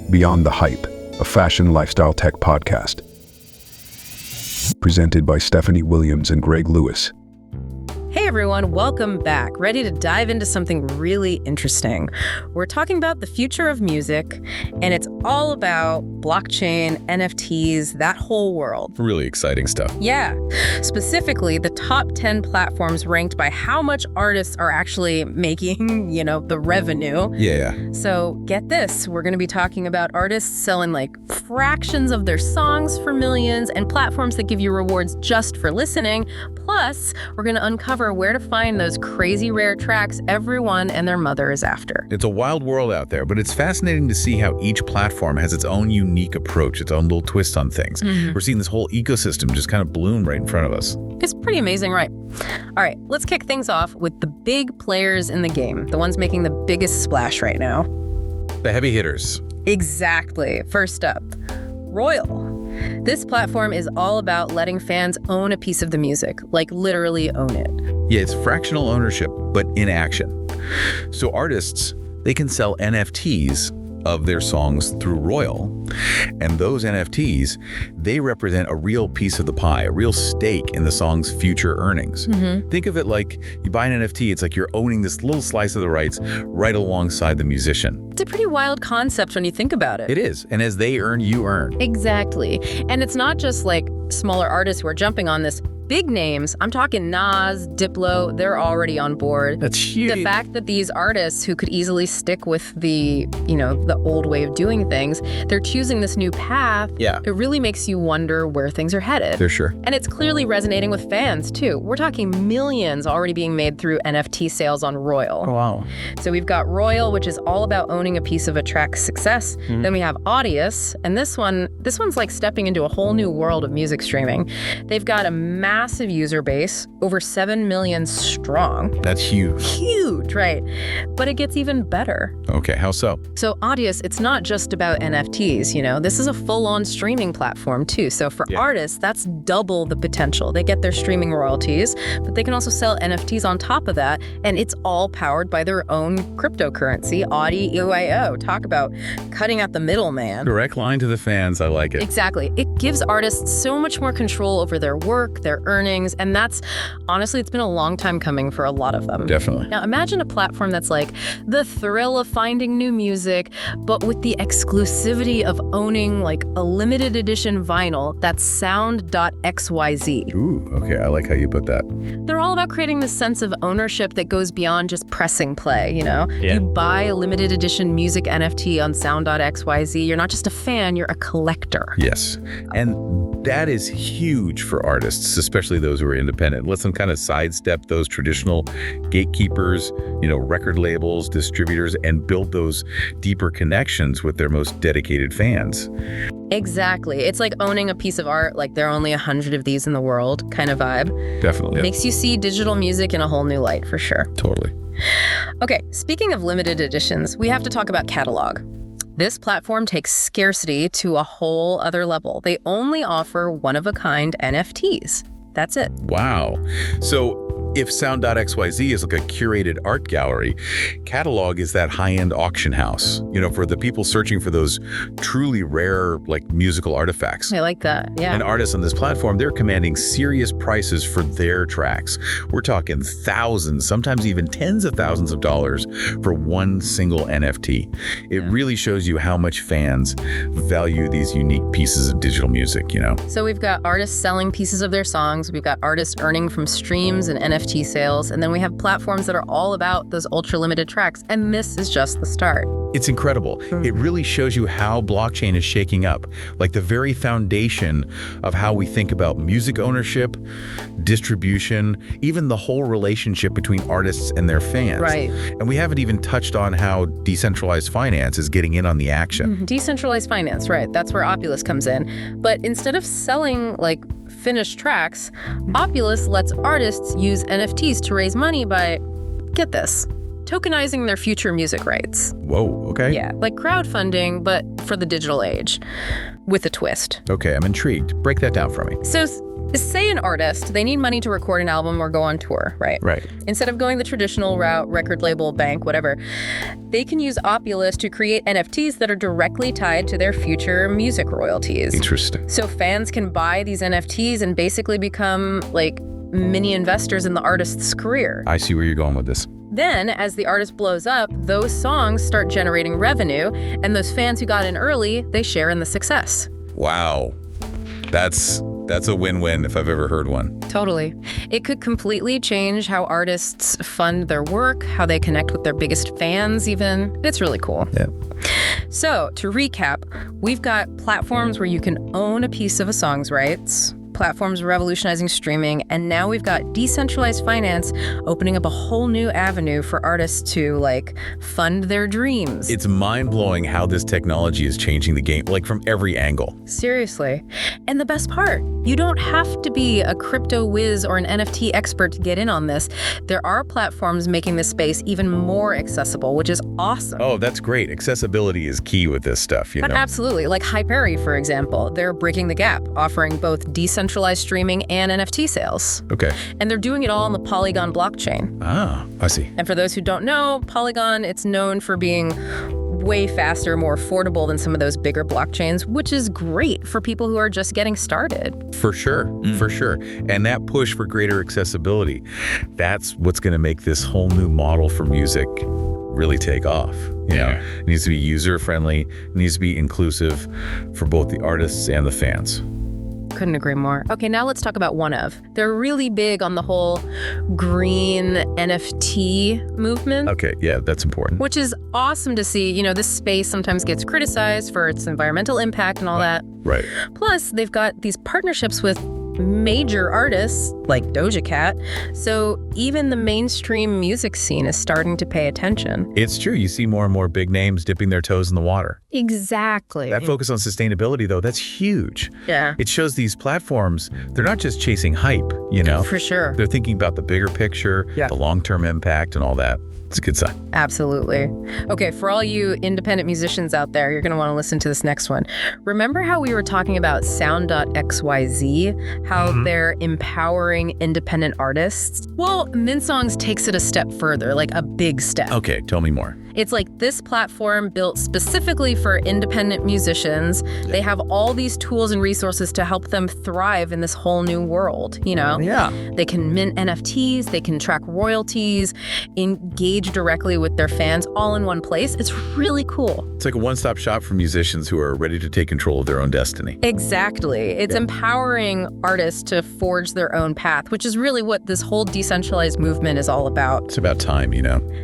Beyond the Hype, a fashion lifestyle tech podcast. Presented by Stephanie Williams and Greg Lewis. Hey everyone, welcome back. Ready to dive into something really interesting. We're talking about the future of music, and it's all about blockchain, NFTs, that whole world. Really exciting stuff. Yeah. Specifically, the top 10 platforms ranked by how much artists are actually making, the revenue. Yeah. So get this, we're going to be talking about artists selling like fractions of their songs for millions and platforms that give you rewards just for listening. Plus, we're going to uncover where to find those crazy rare tracks everyone and their mother is after. It's a wild world out there, but it's fascinating to see how each platform has its own unique approach, its own little twist on things. We're seeing this whole ecosystem just kind of bloom right in front of us. It's pretty amazing, right? All right, let's kick things off with the big players in the game, the ones making the biggest splash right now. The heavy hitters. Exactly. First up, Royal. This platform is all about letting fans own a piece of the music, like literally own it. Yeah, it's fractional ownership, but in action. So artists, they can sell NFTs of their songs through Royal. And those NFTs, they represent a real piece of the pie, a real stake in the song's future earnings. Think of it like you buy an NFT, it's like you're owning this little slice of the rights right alongside the musician. It's a pretty wild concept when you think about it. It is. And as they earn, you earn. Exactly. And it's not just like smaller artists who are jumping on this. Big names, I'm talking Nas, Diplo, they're already on board. That's huge. The fact that these artists who could easily stick with the old way of doing things, they're choosing this new path. Yeah. It really makes you wonder where things are headed. For sure. And it's clearly resonating with fans, too. We're talking millions already being made through NFT sales on Royal. Oh, wow. So we've got Royal, which is all about owning a piece of a track's success. Then we have Audius, and this one's like stepping into a whole new world of music streaming. They've got a massive user base, over 7 million strong. That's huge. Huge, right? But it gets even better. Okay, how so? So Audius, it's not just about NFTs, this is a full-on streaming platform too. So for artists, that's double the potential. They get their streaming royalties, but they can also sell NFTs on top of that, and it's all powered by their own cryptocurrency, Audi EIO. Talk about cutting out the middleman. Direct line to the fans, I like it. Exactly. It gives artists so much more control over their work, their earnings, and that's, honestly, it's been a long time coming for a lot of them. Definitely. Now imagine a platform that's like the thrill of finding new music, but with the exclusivity of owning like a limited edition vinyl that's sound.xyz. Ooh, okay, I like how you put that. They're all about creating this sense of ownership that goes beyond just pressing play, Yeah. You buy a limited edition music NFT on sound.xyz, you're not just a fan, you're a collector. Yes, and that is huge for artists, especially those who are independent. It lets them kind of sidestep those traditional gatekeepers, record labels, distributors, and build those deeper connections with their most dedicated fans. Exactly. It's like owning a piece of art, like there are only 100 of these in the world kind of vibe. Definitely. Yeah. Makes you see digital music in a whole new light, for sure. Totally. Okay, speaking of limited editions, we have to talk about catalog. This platform takes scarcity to a whole other level. They only offer one-of-a-kind NFTs. That's it. Wow. So if sound.xyz is like a curated art gallery, Catalog is that high-end auction house, for the people searching for those truly rare, like, musical artifacts. I like that, yeah. And artists on this platform, they're commanding serious prices for their tracks. We're talking thousands, sometimes even tens of thousands of dollars for one single NFT. It really shows you how much fans value these unique pieces of digital music, So we've got artists selling pieces of their songs, we've got artists earning from streams and NFT sales, and then we have platforms that are all about those ultra-limited tracks, and this is just the start. It's incredible. It really shows you how blockchain is shaking up, like the very foundation of how we think about music ownership, distribution, even the whole relationship between artists and their fans. Right. And we haven't even touched on how decentralized finance is getting in on the action. Decentralized finance, right. That's where Opulus comes in. But instead of selling, like, finished tracks, Opulus lets artists use NFTs to raise money by, get this, tokenizing their future music rights. Whoa, okay. Yeah, like crowdfunding, but for the digital age, with a twist. Okay, I'm intrigued. Break that down for me. So Say an artist, they need money to record an album or go on tour, right? Right. Instead of going the traditional route, record label, bank, whatever, they can use Opulus to create NFTs that are directly tied to their future music royalties. Interesting. So fans can buy these NFTs and basically become like mini investors in the artist's career. I see where you're going with this. Then, as the artist blows up, those songs start generating revenue, and those fans who got in early, they share in the success. Wow. That's a win-win if I've ever heard one. Totally. It could completely change how artists fund their work, how they connect with their biggest fans even. It's really cool. Yeah. So, to recap, we've got platforms where you can own a piece of a song's rights, platforms revolutionizing streaming, and now we've got decentralized finance opening up a whole new avenue for artists to, fund their dreams. It's mind-blowing how this technology is changing the game, from every angle. Seriously. And the best part, you don't have to be a crypto whiz or an NFT expert to get in on this. There are platforms making this space even more accessible, which is awesome. Oh, that's great. Accessibility is key with this stuff, But absolutely. Like Hyperi, for example. They're breaking the gap, offering both decentralized streaming and NFT sales. Okay. And they're doing it all on the Polygon blockchain. Ah, I see. And for those who don't know, Polygon, it's known for being way faster, more affordable than some of those bigger blockchains, which is great for people who are just getting started. For sure, for sure. And that push for greater accessibility, that's what's going to make this whole new model for music really take off. It needs to be user-friendly, it needs to be inclusive for both the artists and the fans. Couldn't agree more. Okay, now let's talk about OneOf. They're really big on the whole green NFT movement. Okay, yeah, that's important. Which is awesome to see. This space sometimes gets criticized for its environmental impact and all that. Right. Plus, they've got these partnerships with major artists like Doja Cat. So even the mainstream music scene is starting to pay attention. It's true. You see more and more big names dipping their toes in the water. Exactly. That focus on sustainability, though, that's huge. Yeah. It shows these platforms, they're not just chasing hype, For sure. They're thinking about the bigger picture, the long-term impact and all that. It's a good sign. Absolutely. Okay, for all you independent musicians out there, you're going to want to listen to this next one. Remember how we were talking about Sound.xyz, how they're empowering independent artists? Well, Mintsongs takes it a step further, like a big step. Okay, tell me more. It's like this platform built specifically for independent musicians. They have all these tools and resources to help them thrive in this whole new world, Yeah. They can mint NFTs, they can track royalties, engage directly with their fans all in one place. It's really cool. It's like a one-stop shop for musicians who are ready to take control of their own destiny. Exactly. It's empowering artists to forge their own path, which is really what this whole decentralized movement is all about. It's about time,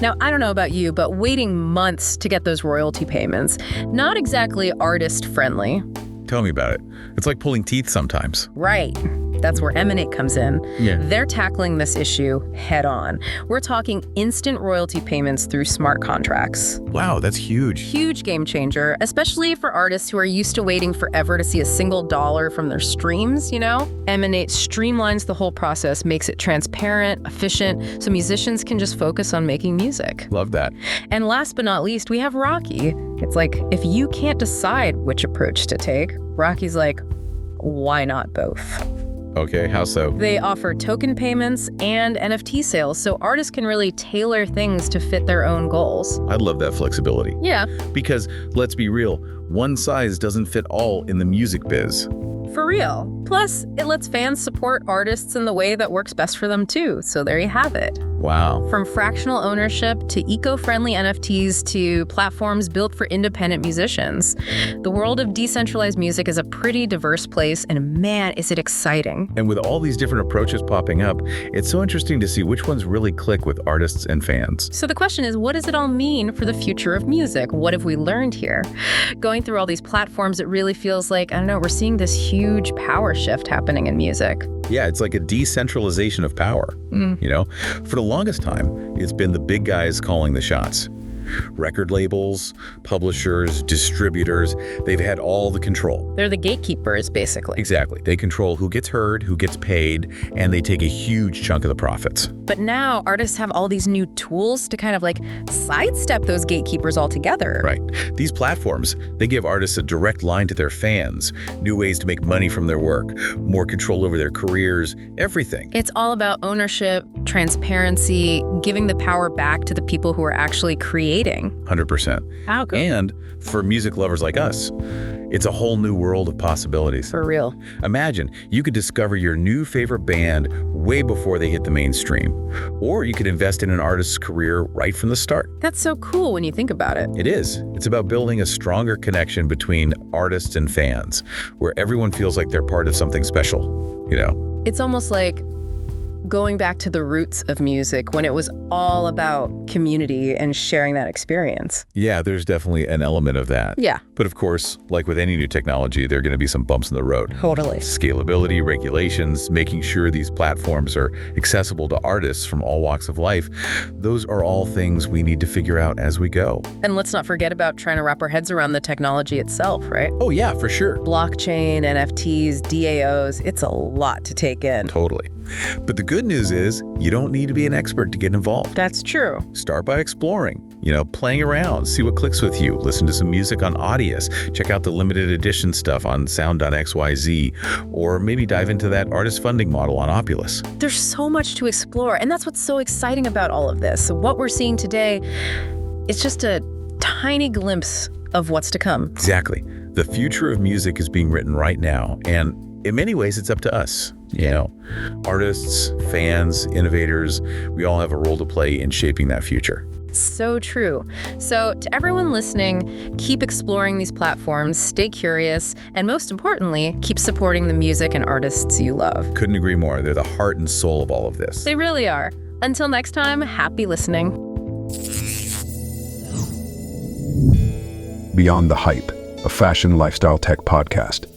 Now, I don't know about you, but waiting months to get those royalty payments, not exactly artist-friendly. Tell me about it. It's like pulling teeth sometimes. Right. That's where Emanate comes in. Yeah. They're tackling this issue head on. We're talking instant royalty payments through smart contracts. Wow, that's huge. Huge game changer, especially for artists who are used to waiting forever to see a single dollar from their streams, Emanate streamlines the whole process, makes it transparent, efficient, so musicians can just focus on making music. Love that. And last but not least, we have Rocky. It's like, if you can't decide which approach to take, Rocky's like, why not both? Okay, how so? They offer token payments and NFT sales, so artists can really tailor things to fit their own goals. I love that flexibility. Yeah. Because, let's be real, one size doesn't fit all in the music biz. For real. Plus, it lets fans support artists in the way that works best for them too, so there you have it. Wow. From fractional ownership to eco-friendly NFTs to platforms built for independent musicians. The world of decentralized music is a pretty diverse place, and man, is it exciting. And with all these different approaches popping up, it's so interesting to see which ones really click with artists and fans. So the question is, what does it all mean for the future of music? What have we learned here? Going through all these platforms, it really feels like, we're seeing this huge power shift happening in music. Yeah, it's like a decentralization of power. For the longest time, it's been the big guys calling the shots. Record labels, publishers, distributors, they've had all the control. They're the gatekeepers, basically. Exactly. They control who gets heard, who gets paid, and they take a huge chunk of the profits. But now artists have all these new tools to kind of like sidestep those gatekeepers altogether. Right. These platforms, they give artists a direct line to their fans, new ways to make money from their work, more control over their careers, everything. It's all about ownership, transparency, giving the power back to the people who are actually creating. 100%. How good. And for music lovers like us, it's a whole new world of possibilities. For real. Imagine you could discover your new favorite band way before they hit the mainstream. Or you could invest in an artist's career right from the start. That's so cool when you think about it. It is. It's about building a stronger connection between artists and fans, where everyone feels like they're part of something special, you know? It's almost like going back to the roots of music when it was all about community and sharing that experience. Yeah, there's definitely an element of that. Yeah. But of course, like with any new technology, there are going to be some bumps in the road. Totally. Scalability, regulations, making sure these platforms are accessible to artists from all walks of life. Those are all things we need to figure out as we go. And let's not forget about trying to wrap our heads around the technology itself, right? Oh yeah, for sure. Blockchain, NFTs, DAOs, it's a lot to take in. Totally. But the good news is you don't need to be an expert to get involved. That's true. Start by exploring, playing around, see what clicks with you, listen to some music on Audius, check out the limited edition stuff on sound.xyz, or maybe dive into that artist funding model on Opulus. There's so much to explore, and that's what's so exciting about all of this. So what we're seeing today, it's just a tiny glimpse of what's to come. Exactly. The future of music is being written right now, and in many ways, it's up to us. Artists, fans, innovators, we all have a role to play in shaping that future. So true. So to everyone listening, keep exploring these platforms, stay curious, and most importantly, keep supporting the music and artists you love. Couldn't agree more. They're the heart and soul of all of this. They really are. Until next time, happy listening. Beyond the Hype, a fashion lifestyle tech podcast.